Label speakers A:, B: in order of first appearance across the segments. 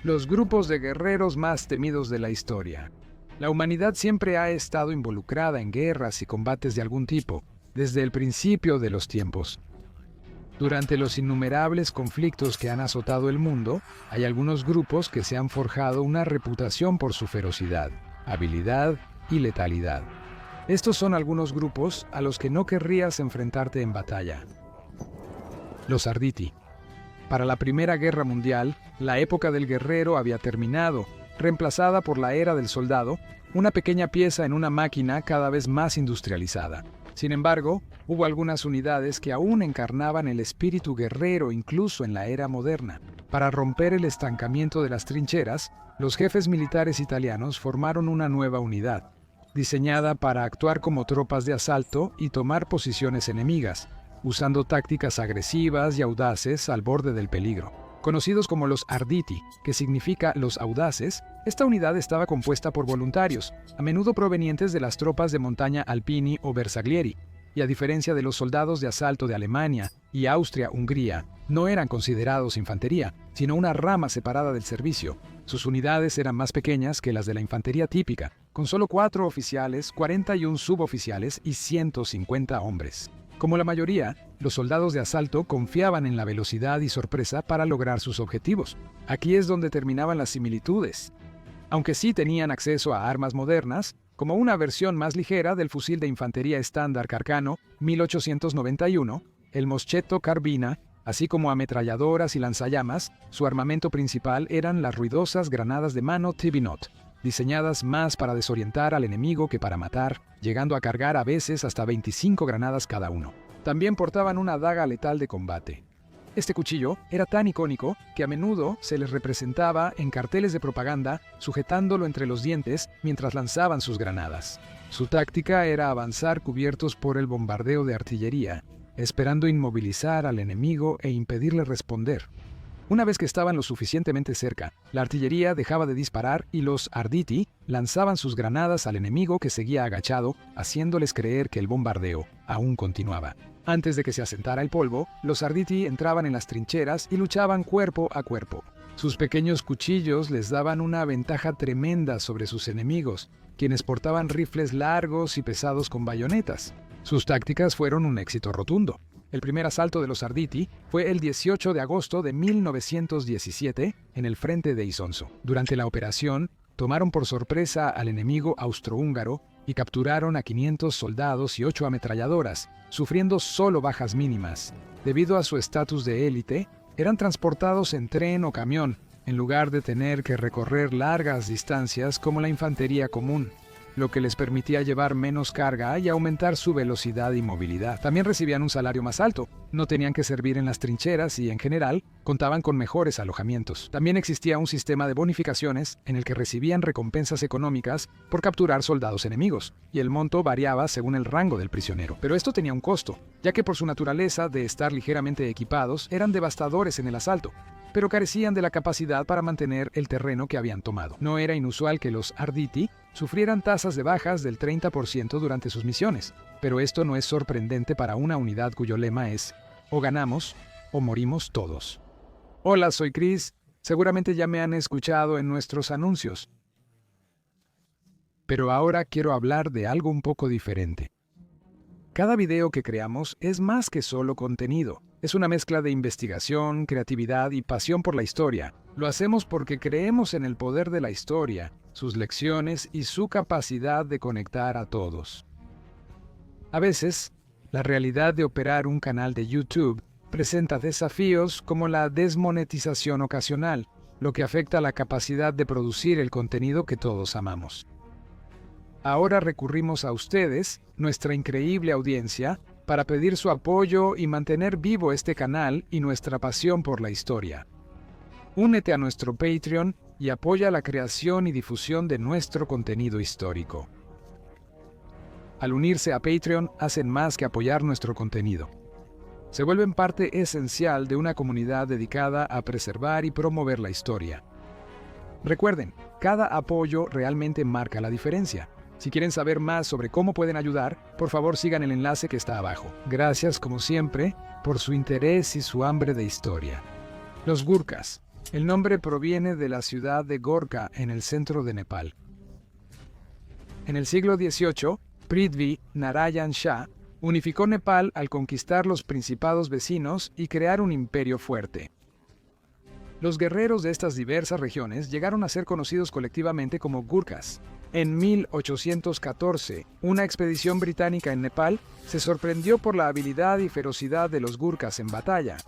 A: Los grupos de guerreros más temidos de la historia. La humanidad siempre ha estado involucrada en guerras y combates de algún tipo, desde el principio de los tiempos. Durante los innumerables conflictos que han azotado el mundo, hay algunos grupos que se han forjado una reputación por su ferocidad, habilidad y letalidad. Estos son algunos grupos a los que no querrías enfrentarte en batalla. Los Arditi. Para la Primera Guerra Mundial, la época del guerrero había terminado, reemplazada por la era del soldado, una pequeña pieza en una máquina cada vez más industrializada. Sin embargo, hubo algunas unidades que aún encarnaban el espíritu guerrero incluso en la era moderna. Para romper el estancamiento de las trincheras, los jefes militares italianos formaron una nueva unidad, diseñada para actuar como tropas de asalto y tomar posiciones enemigas, usando tácticas agresivas y audaces al borde del peligro. Conocidos como los Arditi, que significa los audaces, esta unidad estaba compuesta por voluntarios, a menudo provenientes de las tropas de montaña Alpini o Bersaglieri, y a diferencia de los soldados de asalto de Alemania y Austria-Hungría, no eran considerados infantería, sino una rama separada del servicio. Sus unidades eran más pequeñas que las de la infantería típica, con solo 4 oficiales, 41 suboficiales y 150 hombres. Como la mayoría, los soldados de asalto confiaban en la velocidad y sorpresa para lograr sus objetivos. Aquí es donde terminaban las similitudes. Aunque sí tenían acceso a armas modernas, como una versión más ligera del fusil de infantería estándar Carcano 1891, el Moschetto Carbina, así como ametralladoras y lanzallamas, su armamento principal eran las ruidosas granadas de mano Tibinot, diseñadas más para desorientar al enemigo que para matar, llegando a cargar a veces hasta 25 granadas cada uno. También portaban una daga letal de combate. Este cuchillo era tan icónico que a menudo se les representaba en carteles de propaganda sujetándolo entre los dientes mientras lanzaban sus granadas. Su táctica era avanzar cubiertos por el bombardeo de artillería, esperando inmovilizar al enemigo e impedirle responder. Una vez que estaban lo suficientemente cerca, la artillería dejaba de disparar y los Arditi lanzaban sus granadas al enemigo que seguía agachado, haciéndoles creer que el bombardeo aún continuaba. Antes de que se asentara el polvo, los Arditi entraban en las trincheras y luchaban cuerpo a cuerpo. Sus pequeños cuchillos les daban una ventaja tremenda sobre sus enemigos, quienes portaban rifles largos y pesados con bayonetas. Sus tácticas fueron un éxito rotundo. El primer asalto de los Arditi fue el 18 de agosto de 1917 en el frente de Isonzo. Durante la operación, tomaron por sorpresa al enemigo austrohúngaro y capturaron a 500 soldados y 8 ametralladoras, sufriendo solo bajas mínimas. Debido a su estatus de élite, eran transportados en tren o camión, en lugar de tener que recorrer largas distancias como la infantería común, lo que les permitía llevar menos carga y aumentar su velocidad y movilidad. También recibían un salario más alto, no tenían que servir en las trincheras y, en general, contaban con mejores alojamientos. También existía un sistema de bonificaciones en el que recibían recompensas económicas por capturar soldados enemigos, y el monto variaba según el rango del prisionero. Pero esto tenía un costo, ya que por su naturaleza de estar ligeramente equipados, eran devastadores en el asalto, pero carecían de la capacidad para mantener el terreno que habían tomado. No era inusual que los Arditi sufrieran tasas de bajas del 30% durante sus misiones, pero esto no es sorprendente para una unidad cuyo lema es o ganamos o morimos todos. Hola, soy Chris. Seguramente ya me han escuchado en nuestros anuncios. Pero ahora quiero hablar de algo un poco diferente. Cada video que creamos es más que solo contenido. Es una mezcla de investigación, creatividad y pasión por la historia. Lo hacemos porque creemos en el poder de la historia, sus lecciones y su capacidad de conectar a todos. A veces, la realidad de operar un canal de YouTube presenta desafíos como la desmonetización ocasional, lo que afecta la capacidad de producir el contenido que todos amamos. Ahora recurrimos a ustedes, nuestra increíble audiencia, para pedir su apoyo y mantener vivo este canal y nuestra pasión por la historia. Únete a nuestro Patreon y apoya la creación y difusión de nuestro contenido histórico. Al unirse a Patreon, hacen más que apoyar nuestro contenido. Se vuelven parte esencial de una comunidad dedicada a preservar y promover la historia. Recuerden, cada apoyo realmente marca la diferencia. Si quieren saber más sobre cómo pueden ayudar, por favor sigan el enlace que está abajo. Gracias, como siempre, por su interés y su hambre de historia. Los Gurkhas. El nombre proviene de la ciudad de Gorkha, en el centro de Nepal. En el siglo XVIII, Prithvi Narayan Shah unificó Nepal al conquistar los principados vecinos y crear un imperio fuerte. Los guerreros de estas diversas regiones llegaron a ser conocidos colectivamente como Gurkhas. En 1814, una expedición británica en Nepal se sorprendió por la habilidad y ferocidad de los Gurkhas en batalla.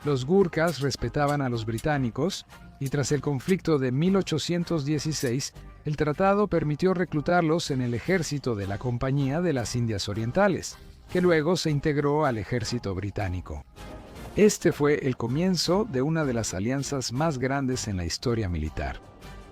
A: Los Gurkhas respetaban a los británicos y tras el conflicto de 1816, el tratado permitió reclutarlos en el ejército de la Compañía de las Indias Orientales, que luego se integró al ejército británico. Este fue el comienzo de una de las alianzas más grandes en la historia militar.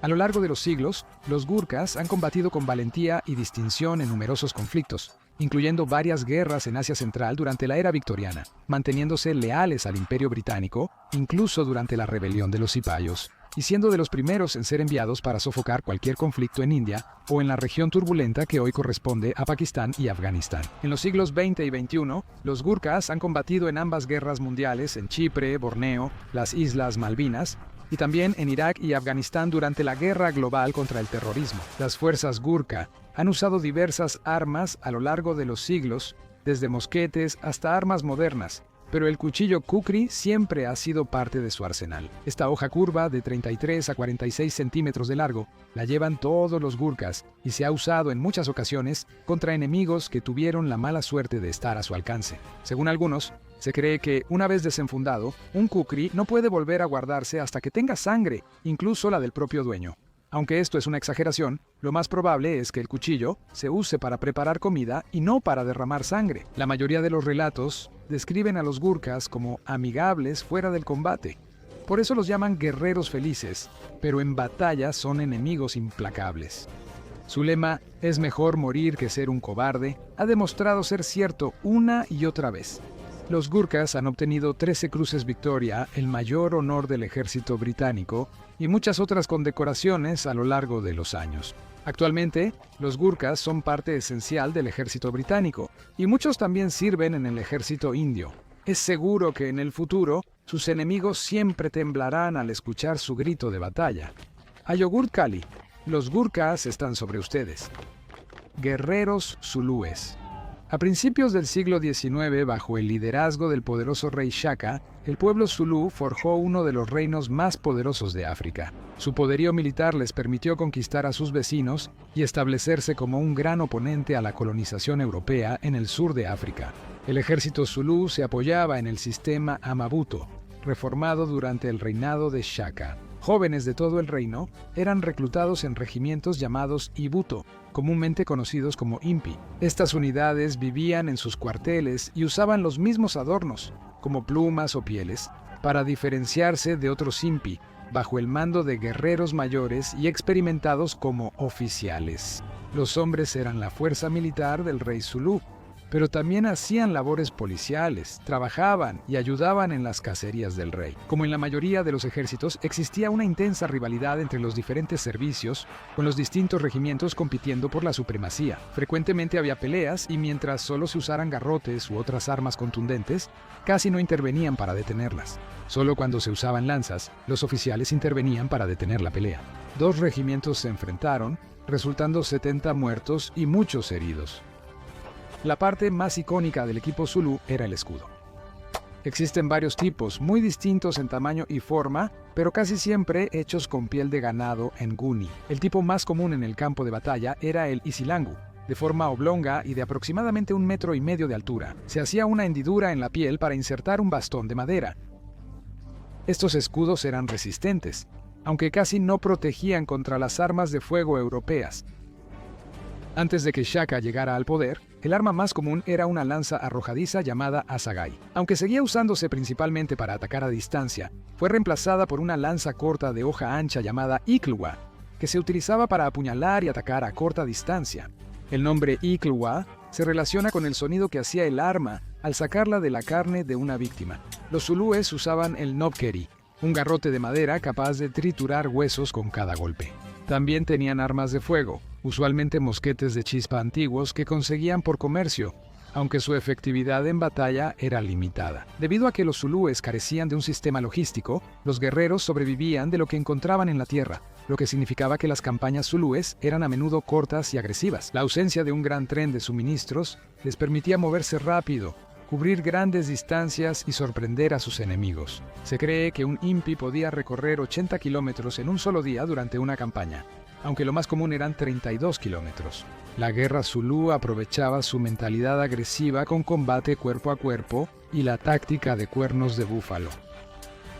A: A lo largo de los siglos, los Gurkhas han combatido con valentía y distinción en numerosos conflictos, incluyendo varias guerras en Asia Central durante la era victoriana, manteniéndose leales al Imperio Británico, incluso durante la rebelión de los cipayos, y siendo de los primeros en ser enviados para sofocar cualquier conflicto en India o en la región turbulenta que hoy corresponde a Pakistán y Afganistán. En los siglos XX y XXI, los Gurkhas han combatido en ambas guerras mundiales en Chipre, Borneo, las Islas Malvinas, y también en Irak y Afganistán durante la guerra global contra el terrorismo. Las fuerzas Gurkha han usado diversas armas a lo largo de los siglos, desde mosquetes hasta armas modernas, pero el cuchillo kukri siempre ha sido parte de su arsenal. Esta hoja curva de 33 a 46 centímetros de largo la llevan todos los Gurkhas y se ha usado en muchas ocasiones contra enemigos que tuvieron la mala suerte de estar a su alcance. Según algunos, se cree que, una vez desenfundado, un kukri no puede volver a guardarse hasta que tenga sangre, incluso la del propio dueño. Aunque esto es una exageración, lo más probable es que el cuchillo se use para preparar comida y no para derramar sangre. La mayoría de los relatos describen a los Gurkhas como amigables fuera del combate. Por eso los llaman guerreros felices, pero en batalla son enemigos implacables. Su lema, "Es mejor morir que ser un cobarde", ha demostrado ser cierto una y otra vez. Los Gurkhas han obtenido 13 Cruces Victoria, el mayor honor del ejército británico, y muchas otras condecoraciones a lo largo de los años. Actualmente, los Gurkhas son parte esencial del ejército británico, y muchos también sirven en el ejército indio. Es seguro que en el futuro, sus enemigos siempre temblarán al escuchar su grito de batalla. Ayogur Kali, los Gurkhas están sobre ustedes. Guerreros zulúes. A principios del siglo XIX, bajo el liderazgo del poderoso rey Shaka, el pueblo zulú forjó uno de los reinos más poderosos de África. Su poderío militar les permitió conquistar a sus vecinos y establecerse como un gran oponente a la colonización europea en el sur de África. El ejército zulú se apoyaba en el sistema Amabuto, reformado durante el reinado de Shaka. Jóvenes de todo el reino eran reclutados en regimientos llamados Ibuto, comúnmente conocidos como Impi. Estas unidades vivían en sus cuarteles y usaban los mismos adornos, como plumas o pieles, para diferenciarse de otros Impi, bajo el mando de guerreros mayores y experimentados como oficiales. Los hombres eran la fuerza militar del rey Zulú, pero también hacían labores policiales, trabajaban y ayudaban en las cacerías del rey. Como en la mayoría de los ejércitos, existía una intensa rivalidad entre los diferentes servicios, con los distintos regimientos compitiendo por la supremacía. Frecuentemente había peleas y mientras solo se usaran garrotes u otras armas contundentes, casi no intervenían para detenerlas. Solo cuando se usaban lanzas, los oficiales intervenían para detener la pelea. 2 regimientos se enfrentaron, resultando 70 muertos y muchos heridos. La parte más icónica del equipo zulú era el escudo. Existen varios tipos, muy distintos en tamaño y forma, pero casi siempre hechos con piel de ganado en guni. El tipo más común en el campo de batalla era el isilangu, de forma oblonga y de aproximadamente 1,5 metros de altura. Se hacía una hendidura en la piel para insertar un bastón de madera. Estos escudos eran resistentes, aunque casi no protegían contra las armas de fuego europeas. Antes de que Shaka llegara al poder, el arma más común era una lanza arrojadiza llamada assegai. Aunque seguía usándose principalmente para atacar a distancia, fue reemplazada por una lanza corta de hoja ancha llamada iklwa, que se utilizaba para apuñalar y atacar a corta distancia. El nombre iklwa se relaciona con el sonido que hacía el arma al sacarla de la carne de una víctima. Los zulúes usaban el knobkerrie, un garrote de madera capaz de triturar huesos con cada golpe. También tenían armas de fuego, usualmente mosquetes de chispa antiguos que conseguían por comercio, aunque su efectividad en batalla era limitada. Debido a que los zulúes carecían de un sistema logístico, los guerreros sobrevivían de lo que encontraban en la tierra, lo que significaba que las campañas zulúes eran a menudo cortas y agresivas. La ausencia de un gran tren de suministros les permitía moverse rápido, cubrir grandes distancias y sorprender a sus enemigos. Se cree que un impi podía recorrer 80 kilómetros en un solo día durante una campaña, aunque lo más común eran 32 kilómetros. La guerra zulú aprovechaba su mentalidad agresiva con combate cuerpo a cuerpo y la táctica de cuernos de búfalo.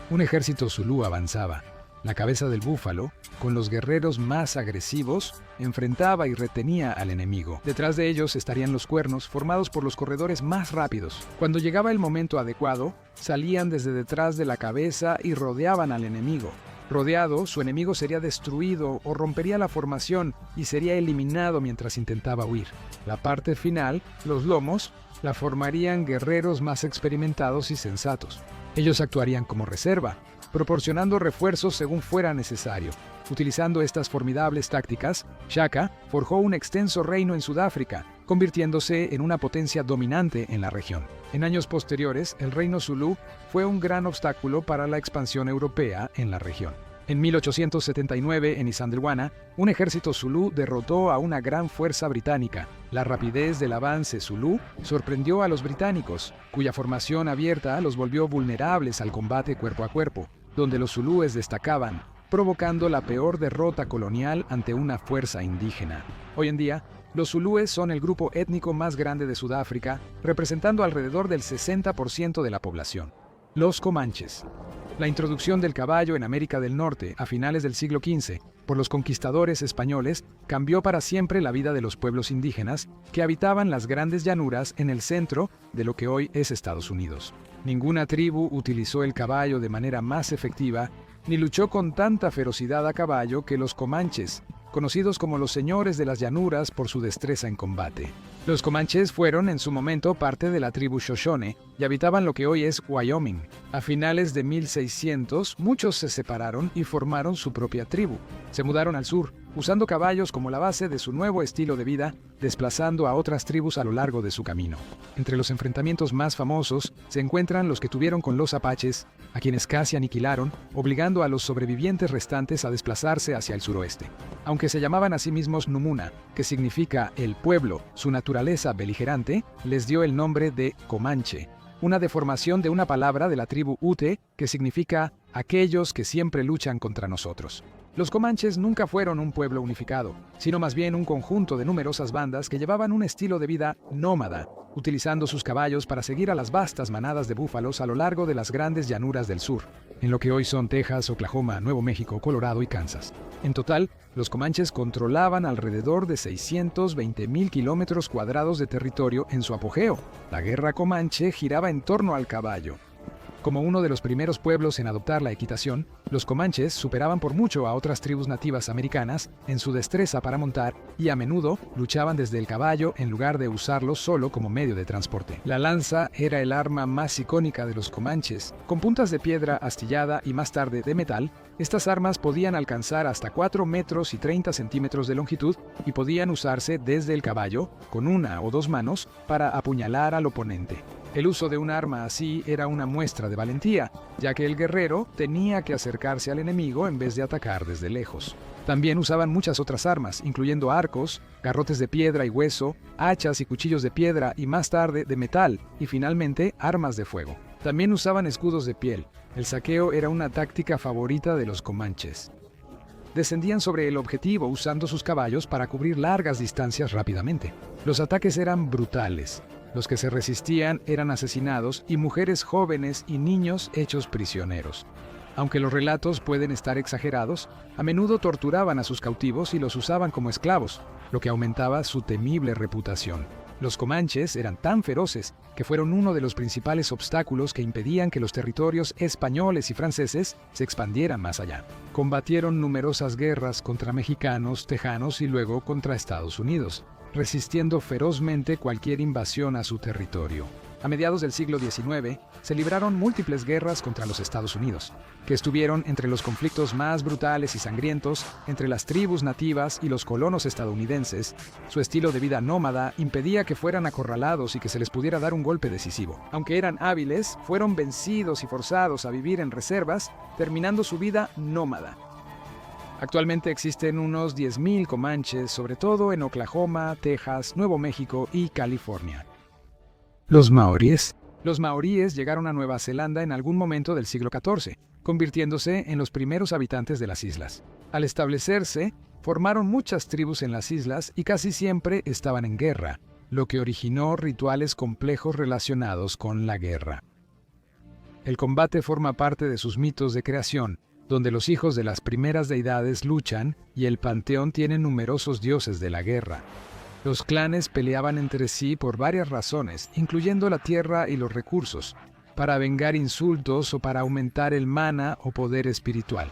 A: Un ejército zulú avanzaba. La cabeza del búfalo, con los guerreros más agresivos, enfrentaba y retenía al enemigo. Detrás de ellos estarían los cuernos, formados por los corredores más rápidos. Cuando llegaba el momento adecuado, salían desde detrás de la cabeza y rodeaban al enemigo. Rodeado, su enemigo sería destruido o rompería la formación y sería eliminado mientras intentaba huir. La parte final, los lomos, la formarían guerreros más experimentados y sensatos. Ellos actuarían como reserva, proporcionando refuerzos según fuera necesario. Utilizando estas formidables tácticas, Shaka forjó un extenso reino en Sudáfrica, convirtiéndose en una potencia dominante en la región. En años posteriores, el reino zulú fue un gran obstáculo para la expansión europea en la región. En 1879, en Isandlwana, un ejército zulú derrotó a una gran fuerza británica. La rapidez del avance zulú sorprendió a los británicos, cuya formación abierta los volvió vulnerables al combate cuerpo a cuerpo, donde los zulúes destacaban, provocando la peor derrota colonial ante una fuerza indígena. Hoy en día, los zulúes son el grupo étnico más grande de Sudáfrica, representando alrededor del 60% de la población. Los comanches. La introducción del caballo en América del Norte a finales del siglo XV por los conquistadores españoles cambió para siempre la vida de los pueblos indígenas que habitaban las grandes llanuras en el centro de lo que hoy es Estados Unidos. Ninguna tribu utilizó el caballo de manera más efectiva ni luchó con tanta ferocidad a caballo que los comanches, conocidos como los señores de las llanuras por su destreza en combate. Los comanches fueron en su momento parte de la tribu Shoshone y habitaban lo que hoy es Wyoming. A finales de 1600, muchos se separaron y formaron su propia tribu. Se mudaron al sur, usando caballos como la base de su nuevo estilo de vida, desplazando a otras tribus a lo largo de su camino. Entre los enfrentamientos más famosos se encuentran los que tuvieron con los apaches, a quienes casi aniquilaron, obligando a los sobrevivientes restantes a desplazarse hacia el suroeste. Aunque se llamaban a sí mismos Numuna, que significa el pueblo, su naturaleza beligerante les dio el nombre de Comanche, una deformación de una palabra de la tribu Ute que significa aquellos que siempre luchan contra nosotros. Los comanches nunca fueron un pueblo unificado, sino más bien un conjunto de numerosas bandas que llevaban un estilo de vida nómada, utilizando sus caballos para seguir a las vastas manadas de búfalos a lo largo de las grandes llanuras del sur, en lo que hoy son Texas, Oklahoma, Nuevo México, Colorado y Kansas. En total, los comanches controlaban alrededor de 620,000 kilómetros cuadrados de territorio en su apogeo. La guerra comanche giraba en torno al caballo. Como uno de los primeros pueblos en adoptar la equitación, los comanches superaban por mucho a otras tribus nativas americanas en su destreza para montar y a menudo luchaban desde el caballo en lugar de usarlo solo como medio de transporte. La lanza era el arma más icónica de los comanches. Con puntas de piedra astillada y más tarde de metal, estas armas podían alcanzar hasta 4 metros y 30 centímetros de longitud y podían usarse desde el caballo, con una o dos manos, para apuñalar al oponente. El uso de un arma así era una muestra de valentía, ya que el guerrero tenía que acercarse al enemigo en vez de atacar desde lejos. También usaban muchas otras armas, incluyendo arcos, garrotes de piedra y hueso, hachas y cuchillos de piedra y más tarde de metal, y finalmente armas de fuego. También usaban escudos de piel. El saqueo era una táctica favorita de los comanches. Descendían sobre el objetivo usando sus caballos para cubrir largas distancias rápidamente. Los ataques eran brutales. Los que se resistían eran asesinados y mujeres jóvenes y niños hechos prisioneros. Aunque los relatos pueden estar exagerados, a menudo torturaban a sus cautivos y los usaban como esclavos, lo que aumentaba su temible reputación. Los comanches eran tan feroces que fueron uno de los principales obstáculos que impedían que los territorios españoles y franceses se expandieran más allá. Combatieron numerosas guerras contra mexicanos, tejanos y luego contra Estados Unidos, resistiendo ferozmente cualquier invasión a su territorio. A mediados del siglo XIX, se libraron múltiples guerras contra los Estados Unidos, que estuvieron entre los conflictos más brutales y sangrientos entre las tribus nativas y los colonos estadounidenses. Su estilo de vida nómada impedía que fueran acorralados y que se les pudiera dar un golpe decisivo. Aunque eran hábiles, fueron vencidos y forzados a vivir en reservas, terminando su vida nómada. Actualmente existen unos 10.000 comanches, sobre todo en Oklahoma, Texas, Nuevo México y California. Los maoríes. Los maoríes llegaron a Nueva Zelanda en algún momento del siglo XIV, convirtiéndose en los primeros habitantes de las islas. Al establecerse, formaron muchas tribus en las islas y casi siempre estaban en guerra, lo que originó rituales complejos relacionados con la guerra. El combate forma parte de sus mitos de creación, donde los hijos de las primeras deidades luchan y el panteón tiene numerosos dioses de la guerra. Los clanes peleaban entre sí por varias razones, incluyendo la tierra y los recursos, para vengar insultos o para aumentar el mana o poder espiritual.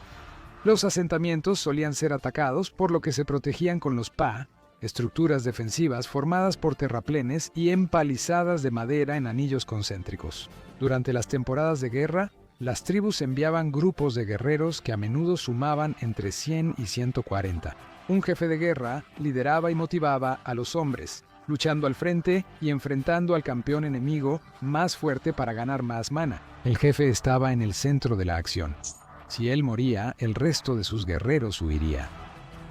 A: Los asentamientos solían ser atacados, por lo que se protegían con los pa, estructuras defensivas formadas por terraplenes y empalizadas de madera en anillos concéntricos. Durante las temporadas de guerra, las tribus enviaban grupos de guerreros que a menudo sumaban entre 100 y 140. Un jefe de guerra lideraba y motivaba a los hombres, luchando al frente y enfrentando al campeón enemigo más fuerte para ganar más mana. El jefe estaba en el centro de la acción. Si él moría, el resto de sus guerreros huiría.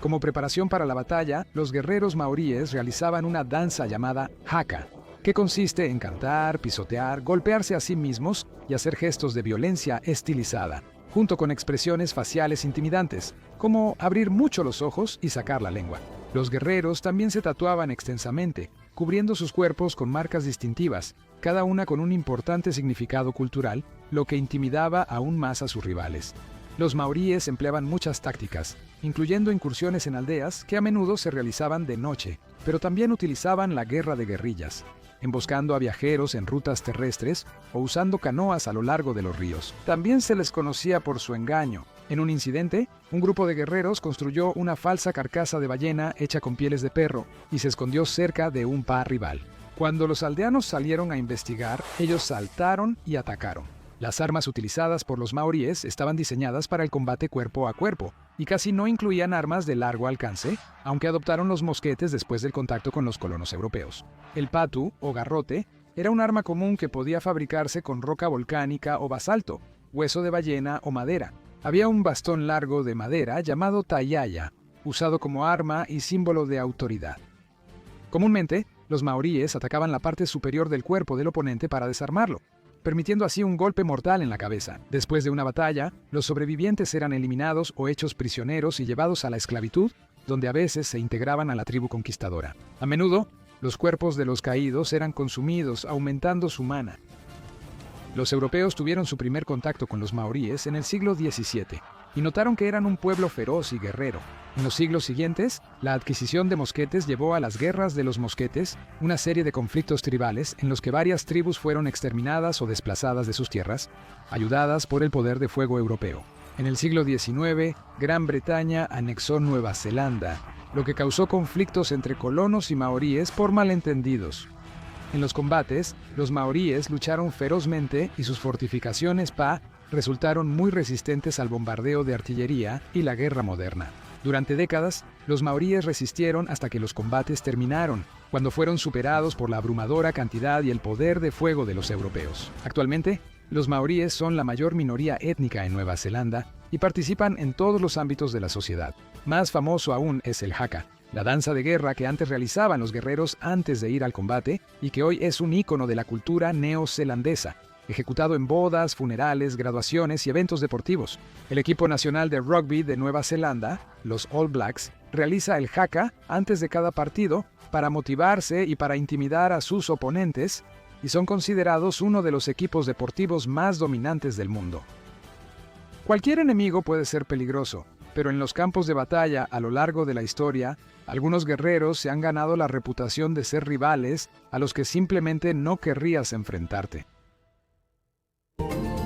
A: Como preparación para la batalla, los guerreros maoríes realizaban una danza llamada haka, que consiste en cantar, pisotear, golpearse a sí mismos y hacer gestos de violencia estilizada, junto con expresiones faciales intimidantes, como abrir mucho los ojos y sacar la lengua. Los guerreros también se tatuaban extensamente, cubriendo sus cuerpos con marcas distintivas, cada una con un importante significado cultural, lo que intimidaba aún más a sus rivales. Los maoríes empleaban muchas tácticas, incluyendo incursiones en aldeas que a menudo se realizaban de noche, pero también utilizaban la guerra de guerrillas, emboscando a viajeros en rutas terrestres o usando canoas a lo largo de los ríos. También se les conocía por su engaño. En un incidente, un grupo de guerreros construyó una falsa carcasa de ballena hecha con pieles de perro y se escondió cerca de un pa rival. Cuando los aldeanos salieron a investigar, ellos saltaron y atacaron. Las armas utilizadas por los maoríes estaban diseñadas para el combate cuerpo a cuerpo y casi no incluían armas de largo alcance, aunque adoptaron los mosquetes después del contacto con los colonos europeos. El patu, o garrote, era un arma común que podía fabricarse con roca volcánica o basalto, hueso de ballena o madera. Había un bastón largo de madera llamado tayaya, usado como arma y símbolo de autoridad. Comúnmente, los maoríes atacaban la parte superior del cuerpo del oponente para desarmarlo, permitiendo así un golpe mortal en la cabeza. Después de una batalla, los sobrevivientes eran eliminados o hechos prisioneros y llevados a la esclavitud, donde a veces se integraban a la tribu conquistadora. A menudo, los cuerpos de los caídos eran consumidos, aumentando su mana. Los europeos tuvieron su primer contacto con los maoríes en el siglo XVII y notaron que eran un pueblo feroz y guerrero. En los siglos siguientes, la adquisición de mosquetes llevó a las guerras de los mosquetes, una serie de conflictos tribales en los que varias tribus fueron exterminadas o desplazadas de sus tierras, ayudadas por el poder de fuego europeo. En el siglo XIX, Gran Bretaña anexó Nueva Zelanda, lo que causó conflictos entre colonos y maoríes por malentendidos. En los combates, los maoríes lucharon ferozmente y sus fortificaciones pa resultaron muy resistentes al bombardeo de artillería y la guerra moderna. Durante décadas, los maoríes resistieron hasta que los combates terminaron, cuando fueron superados por la abrumadora cantidad y el poder de fuego de los europeos. Actualmente, los maoríes son la mayor minoría étnica en Nueva Zelanda y participan en todos los ámbitos de la sociedad. Más famoso aún es el haka, la danza de guerra que antes realizaban los guerreros antes de ir al combate y que hoy es un ícono de la cultura neozelandesa, ejecutado en bodas, funerales, graduaciones y eventos deportivos. El equipo nacional de rugby de Nueva Zelanda, los All Blacks, realiza el haka antes de cada partido para motivarse y para intimidar a sus oponentes, y son considerados uno de los equipos deportivos más dominantes del mundo. Cualquier enemigo puede ser peligroso, pero en los campos de batalla a lo largo de la historia, algunos guerreros se han ganado la reputación de ser rivales a los que simplemente no querrías enfrentarte.